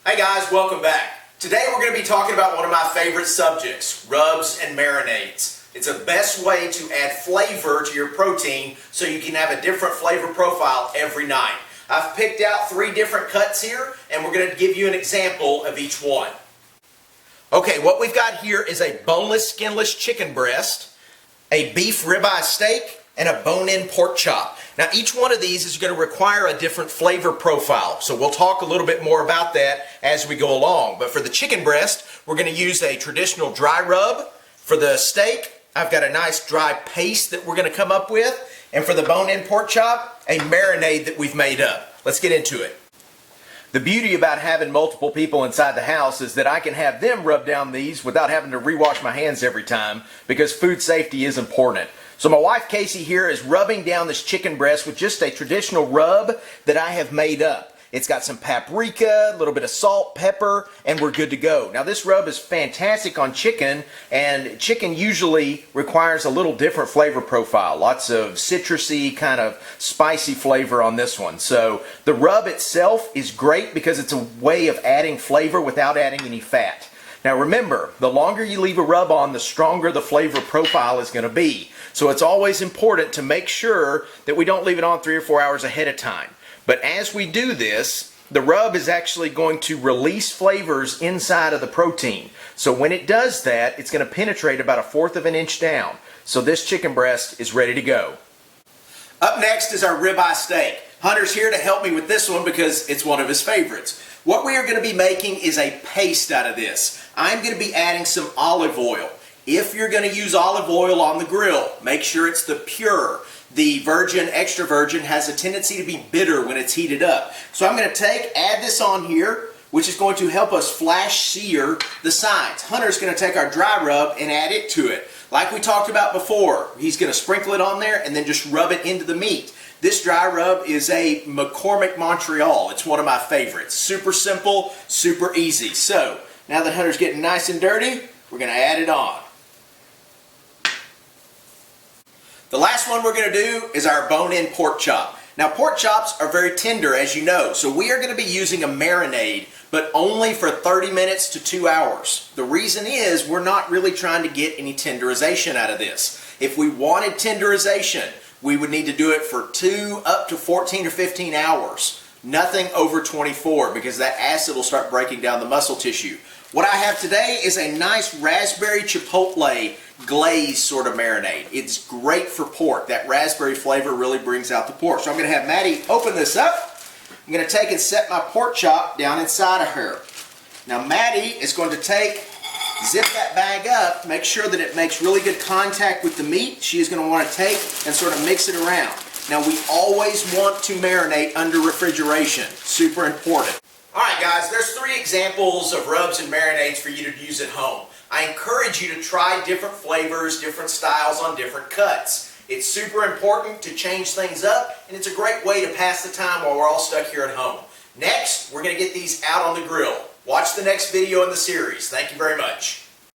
Hey guys, welcome back. Today we're going to be talking about one of my favorite subjects, rubs and marinades. It's the best way to add flavor to your protein so you can have a different flavor profile every night. I've picked out 3 different cuts here and we're going to give you an example of each one. Okay, what we've got here is a boneless, skinless chicken breast, a beef ribeye steak, and a bone-in pork chop. Now each one of these is going to require a different flavor profile, so we'll talk a little bit more about that as we go along. But for the chicken breast, we're going to use a traditional dry rub. For the steak, I've got a nice dry paste that we're going to come up with. And for the bone-in pork chop, a marinade that we've made up. Let's get into it. The beauty about having multiple people inside the house is that I can have them rub down these without having to rewash my hands every time, because food safety is important. So my wife Casey here is rubbing down this chicken breast with just a traditional rub that I have made up. It's got some paprika, a little bit of salt, pepper, and we're good to go. Now this rub is fantastic on chicken, and chicken usually requires a little different flavor profile. Lots of citrusy, kind of spicy flavor on this one. So the rub itself is great because it's a way of adding flavor without adding any fat. Now remember, the longer you leave a rub on, the stronger the flavor profile is going to be. So it's always important to make sure that we don't leave it on 3 or 4 hours ahead of time. But as we do this, the rub is actually going to release flavors inside of the protein. So when it does that, it's going to penetrate about 1/4 of an inch down. So this chicken breast is ready to go. Up next is our ribeye steak. Hunter's here to help me with this one because it's one of his favorites. What we are going to be making is a paste out of this. I'm going to be adding some olive oil. If you're going to use olive oil on the grill, make sure it's the pure. The virgin, extra virgin has a tendency to be bitter when it's heated up. So I'm going to add this on here, which is going to help us flash sear the sides. Hunter's going to take our dry rub and add it to it. Like we talked about before, he's going to sprinkle it on there and then just rub it into the meat. This dry rub is a McCormick Montreal. It's one of my favorites. Super simple, super easy. So now that Hunter's getting nice and dirty, we're going to add it on. The last one we're going to do is our bone-in pork chop. Now pork chops are very tender, as you know, so we are going to be using a marinade, but only for 30 minutes to 2 hours. The reason is we're not really trying to get any tenderization out of this. If we wanted tenderization, we would need to do it for 2 up to 14 or 15 hours. Nothing over 24, because that acid will start breaking down the muscle tissue. What I have today is a nice raspberry chipotle glaze sort of marinade. It's great for pork. That raspberry flavor really brings out the pork. So I'm going to have Maddie open this up. I'm going to take and set my pork chop down inside of her. Now Maddie is going to zip that bag up, make sure that it makes really good contact with the meat. She is going to want to take and sort of mix it around. Now we always want to marinate under refrigeration. Super important. Alright guys, there's 3 examples of rubs and marinades for you to use at home. I encourage you to try different flavors, different styles on different cuts. It's super important to change things up, and it's a great way to pass the time while we're all stuck here at home. Next, we're going to get these out on the grill. Watch the next video in the series. Thank you very much.